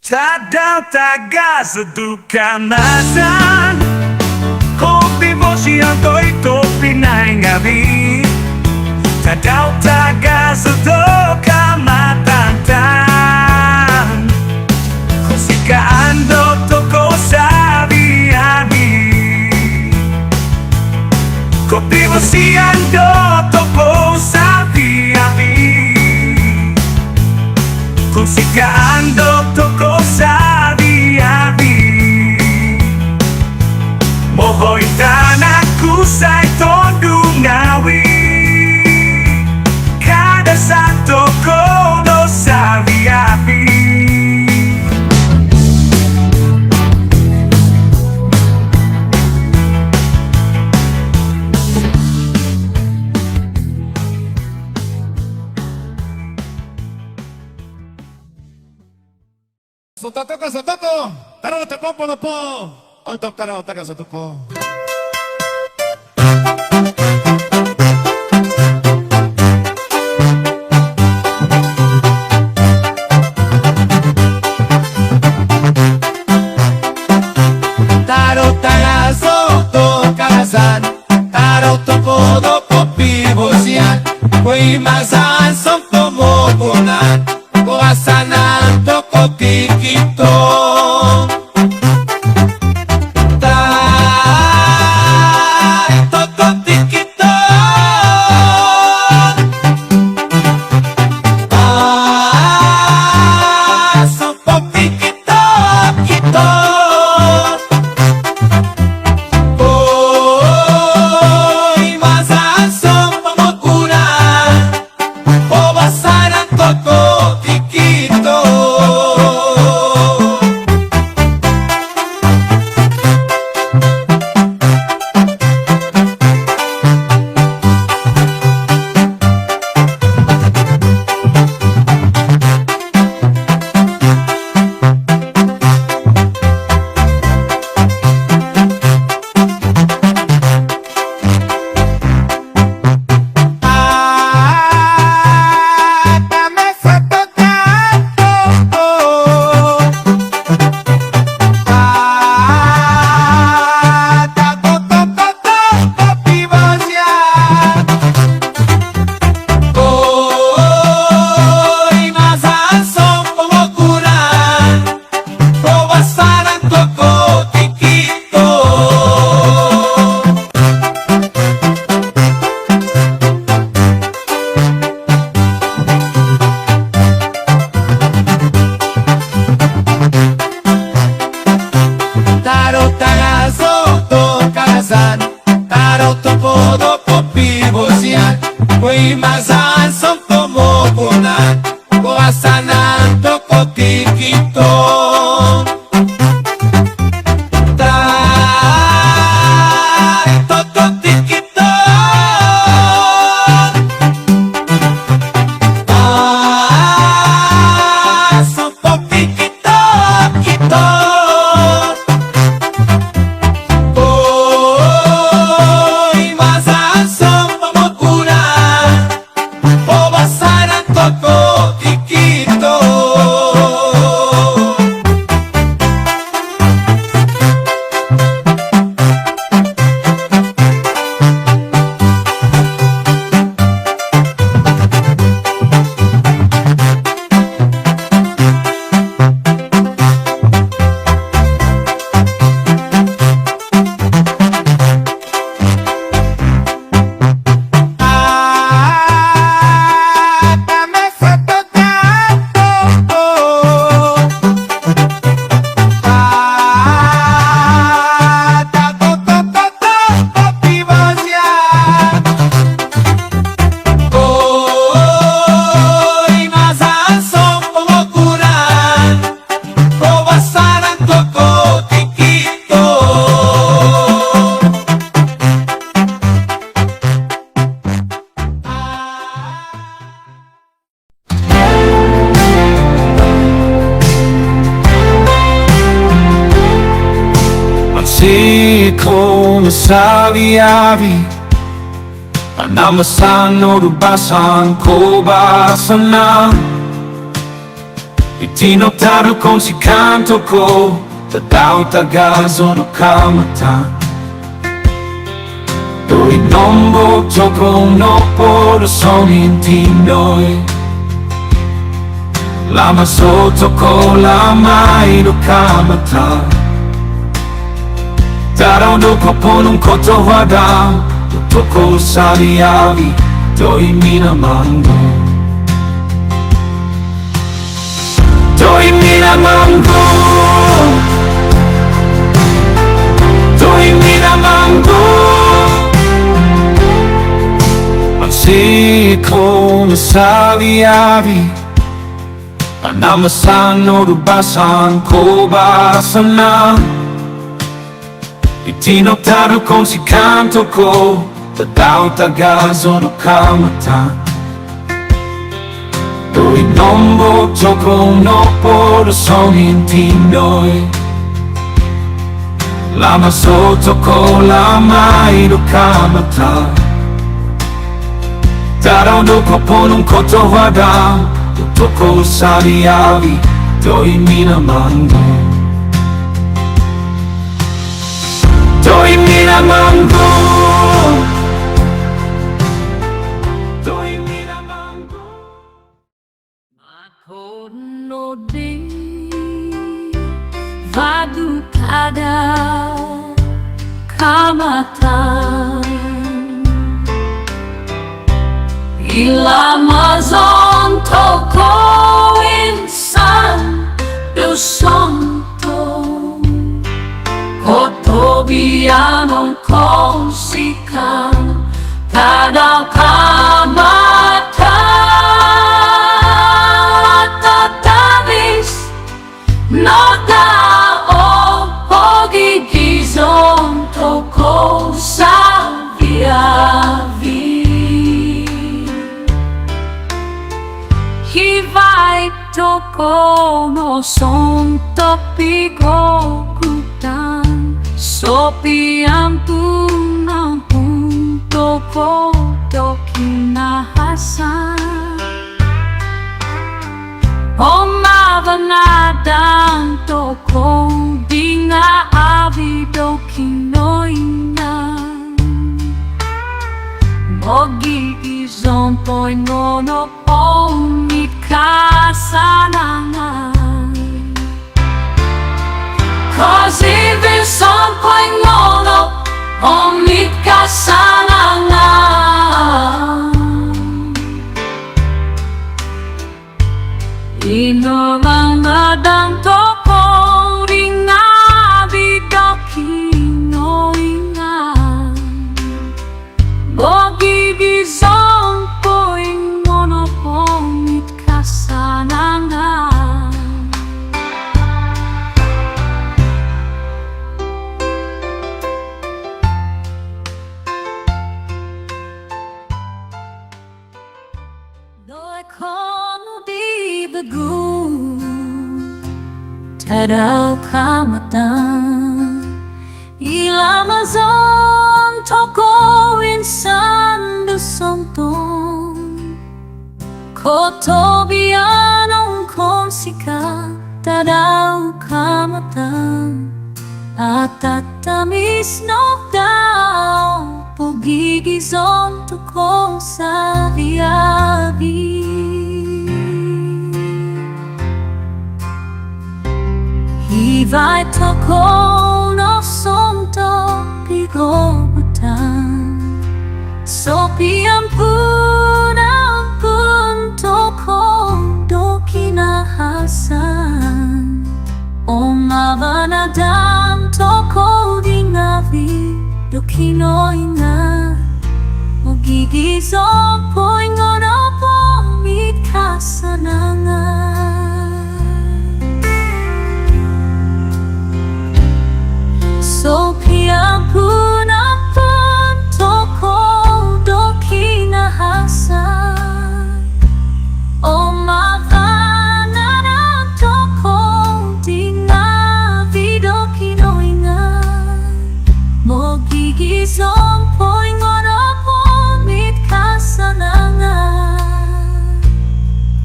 Tadaw taga sa Kaamatan, kopi mo siyang to'y to Pinay ngabi. Tadaw taga sa Kaamatan, kung sikaan do to ko sabi-abi. Kopi mo siyang do to ko sabi-abi. Kung sikaan do to ko sabi-abi. Mohoy tanak kusay tondungawi. Kada santo ko do sabi-abi. Sotato ka sa tato, taro te popo no po, ontok taro taga sa tupo. Taro taga so to karasan, taro topo do popi bosian, koi masan som tomo bunan, kuasanan toko tikito. Come sabi-abi, panamasan o rubasan ko ba sana? Itinotaro kong si kanto ko Tatao tagazo no Kaamatan Tuwid nombok tokong no poro sonin tinoy Lama soto ko lamay no Kaamatan Taraw no koponong koto wada Toko sariavi Doi minamango Doi minamango Doi minamango Mansiko na sariavi Anamasan no rubasan ko basan na Itinotaro kong si kanto ko Tatao tagazo no Kaamatan Tuwid nombok tokong no poro sonin tinoy Lama soto ko lamay no Kaamatan Taraw no koponong koto wada Toko sariavi Doi minamango Doi minamango Doi minamango Makono di Vadu kada Kaamatan Ilamazon toko insan Dusonto Kotobianong konsikan Tadao Kaamatan Tatavis No dao Pogigizon toko sa viavi Hivay toko no son topigo kutan Sopi ang tunang punto ko do kinahasan Omavanadang toko di nga avido kinoinan Mogi-izon po'y ngono omit kasanangan Cause ibison po'y ngono omit kasanangan Inomang nadang toko ring abido kinoingan Mogi-izon po'y ngono omit kasanangan Doi kono di bagu Tadao Kaamatan Ilamazon toko insan Dusonton Kotobianong konsika Tadao Kaamatan At tatamis no dao Pogigizon toko sa viavi Hivay toko no sonto pigobutan Sopi ampun toko do kinahasan Omavanadang toko di ngavi do kinoina Mogigizon po'y ngono pomit kasanangan Sopi ampun toko do kinahasan Omavanadang toko di ngavi do kinoingan Mogigizon po'y ngono pomit kasanangan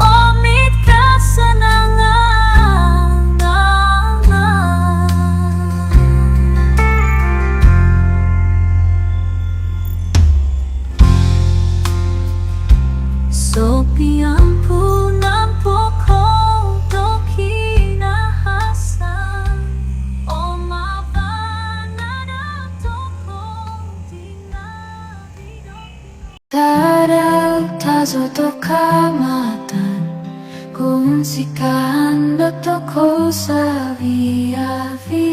Omit kasanangan Daraw tazo to kaamatan kung sikaan ko sa viavi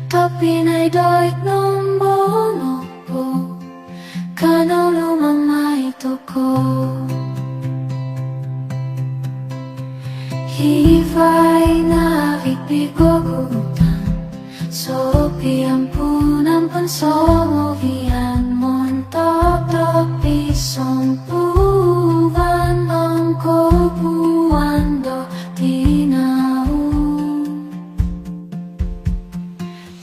Tapinay doit nung bono po Kano lumamay toko Hifay na ikbigugutan So piampunan pansomovian Montok pisong puwan Ang kobuan do tinau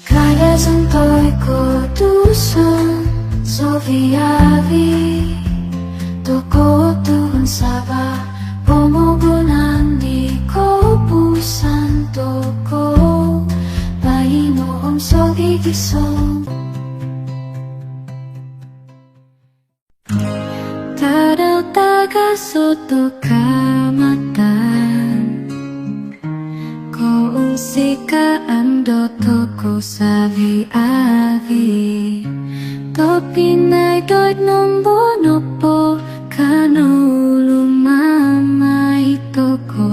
Kaya santoy ko dusan So viavi Toko tuhun saba Pumugunan di ko pusan toko Painoom so gigisong Tadaw taga soto kaamatan Kung sikaan do toko sa viavi To pinay doit nung bono po Kano lumamay toko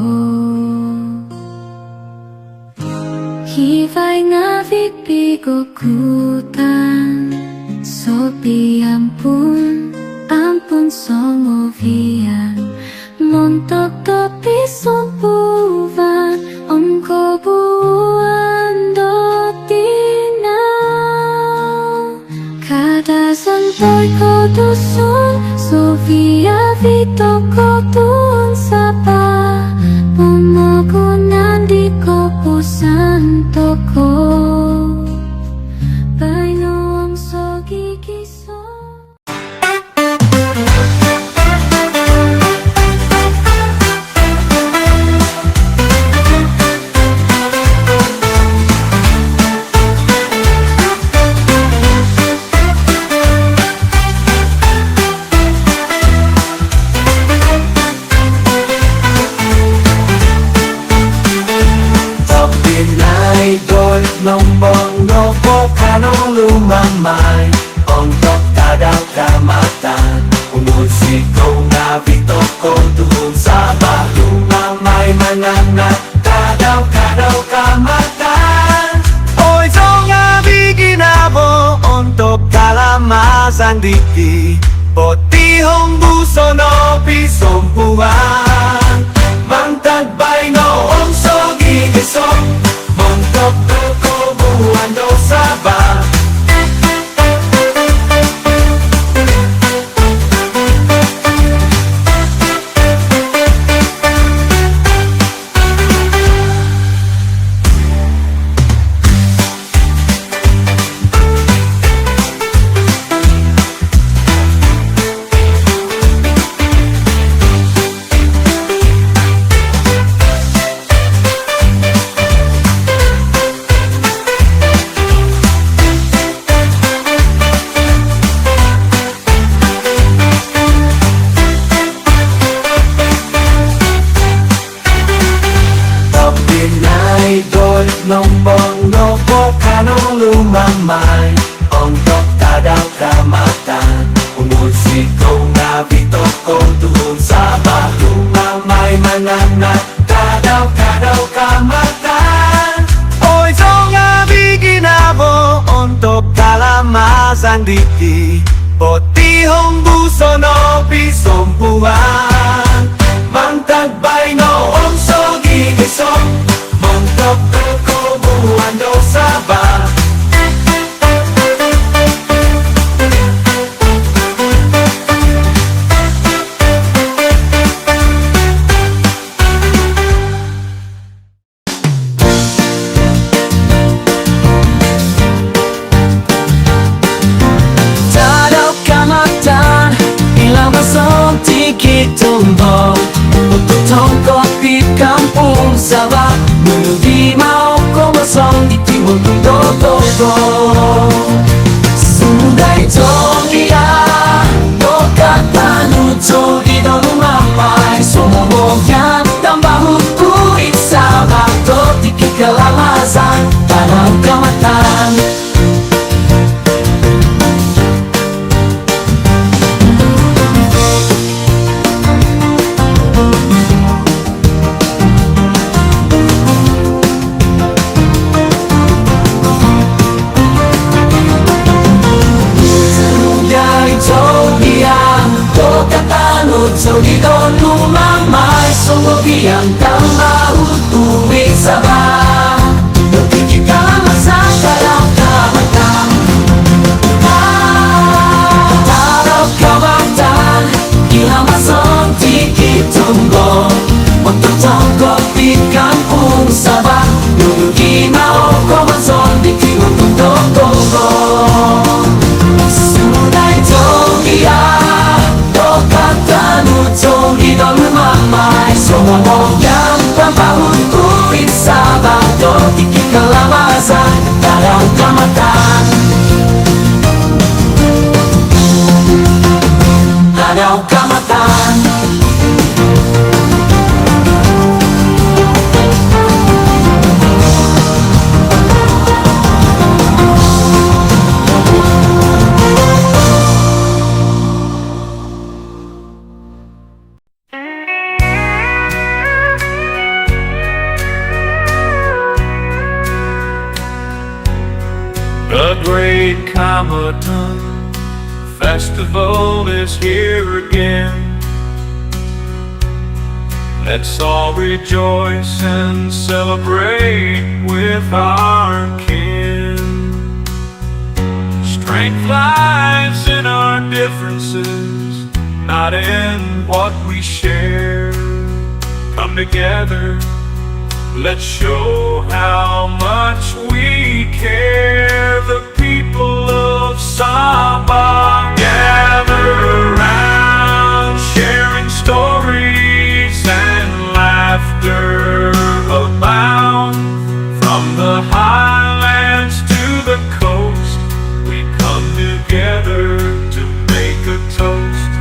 Hifay nga vigpigugutan So piampun Ampun songovian Montok to pisong puvan Om kobuan do tinaw Kada santoy ko dusun So viavi toko tuon sapa Pumugunan di ko pusan toko Painoom so gigisong Nombong nopo kanong lumamay Ontok tadaw kaamatan Umusiko nga bito ko tuhon sa lumamay mananat Tadaw kaamatan Oy so nga biginabo Ontok kalamasan diti Potihong buso no pisong buwan Mangtagbay no om so gigisong Montok toko buwan do saba Nombong nopo kanong lumamay Ontok tadaw kaamatan Umusiko nga bito ko tuhon sa lumamay mananat Tadaw kaamatan Oy so nga biginabo Ontok kalamasan diti Potihong buso no pisong buwan Mangtagbay no om so gigisong Montok toko buwan do saba Tadaw kaamatan Ilang masong tikit tumbong Ututong kopit kampung sabak Menubi mau ko masong ditimul tundo-tondo Sundai tong iya Dokat panuto di dalam lumamay Sumubogyan tambah hukum Isabak to tiki kelamasan Tadaw kaamatan Solido lumamay, sumubiang kang mautuwid sa ba. Nagkikik ka sa sarap Kaamatan. Tarap Kaamatan, ihamasong tikit tunggo. Magtutongkot pikan pung sabah. Nugi mao komanson dikikong tunggo. Sunay togiya, dokatan solido lumamay. Sumamong pampahutuwid sa bato, ikikalamasan, Taraw Kaamatan. Taraw Kaamatan. The great Kaamatan festival is here again. Let's all rejoice and celebrate with our kin. Strength lies in our differences, not in what we share. Come together, let's show how much we care. The people of Sabah gather around, sharing stories and laughter abound. From the highlands to the coast, we come together to make a toast.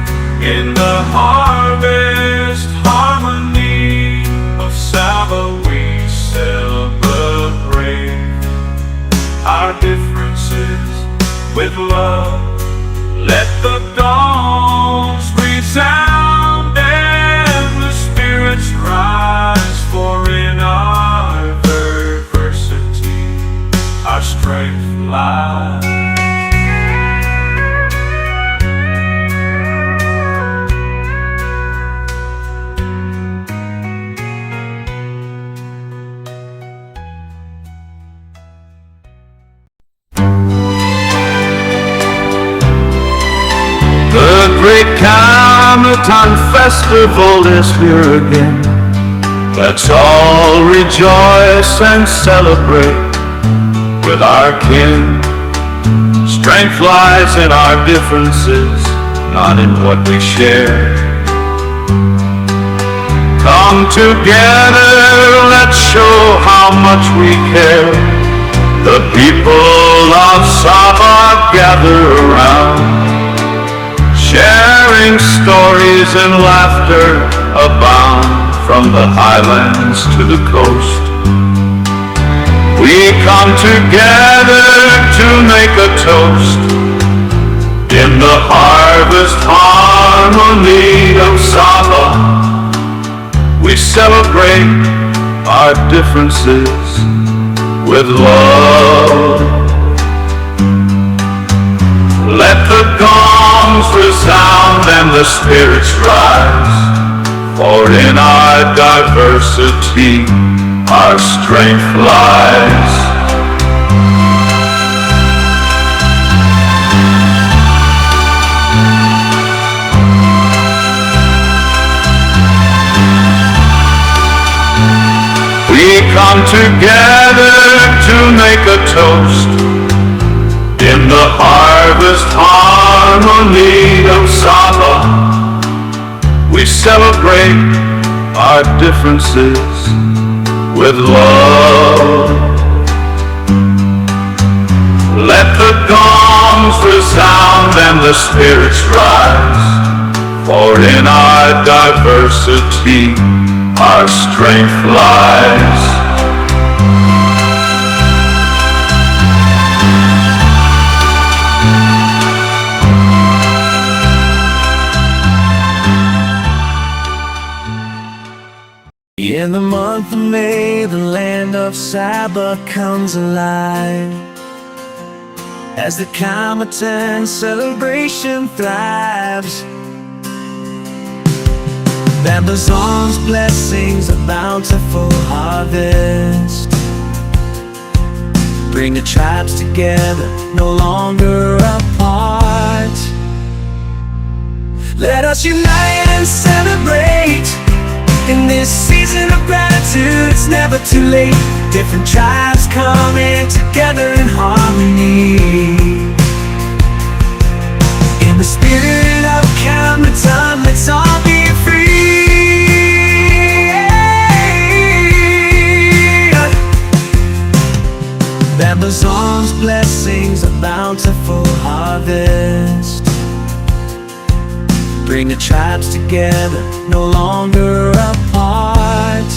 In the harvest harmony of Sabah, we celebrate our differences with love. Let the gongs resound and the spirits rise, for in our diversity our strength lies. The great Kaamatan festival is here again. Let's all rejoice and celebrate with our kin. Strength lies in our differences, not in what we share. Come together, let's show how much we care. The people of Sabah gather around, sharing stories and laughter abound. From the highlands to the coast, we come together to make a toast. In the harvest harmony of Sabah, we celebrate our differences with love. Let the gongs resound and the spirits rise, for in our diversity our strength lies. We come together to make a toast. In the harvest harmony of Sabah, we celebrate our differences with love. Let the gongs resound and the spirits rise, for in our diversity our strength lies. In the month of May, the land of Sabah comes alive as the Kaamatan celebration thrives. Amazon's blessings, a bountiful harvest. Bring the tribes together, no longer apart. Let us unite and celebrate. In this season of gratitude, it's never too late. Different tribes coming together in harmony. In the spirit of Kaamatan, let's all be free. Amazon's blessings, a bountiful harvest. Bring the tribes together, no longer apart.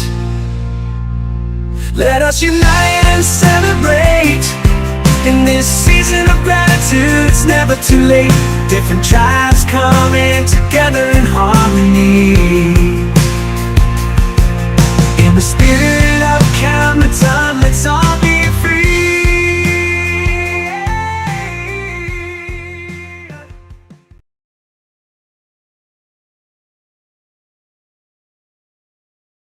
Let us unite and celebrate. In this season of gratitude, it's never too late. Different tribes coming together in harmony. In the spirit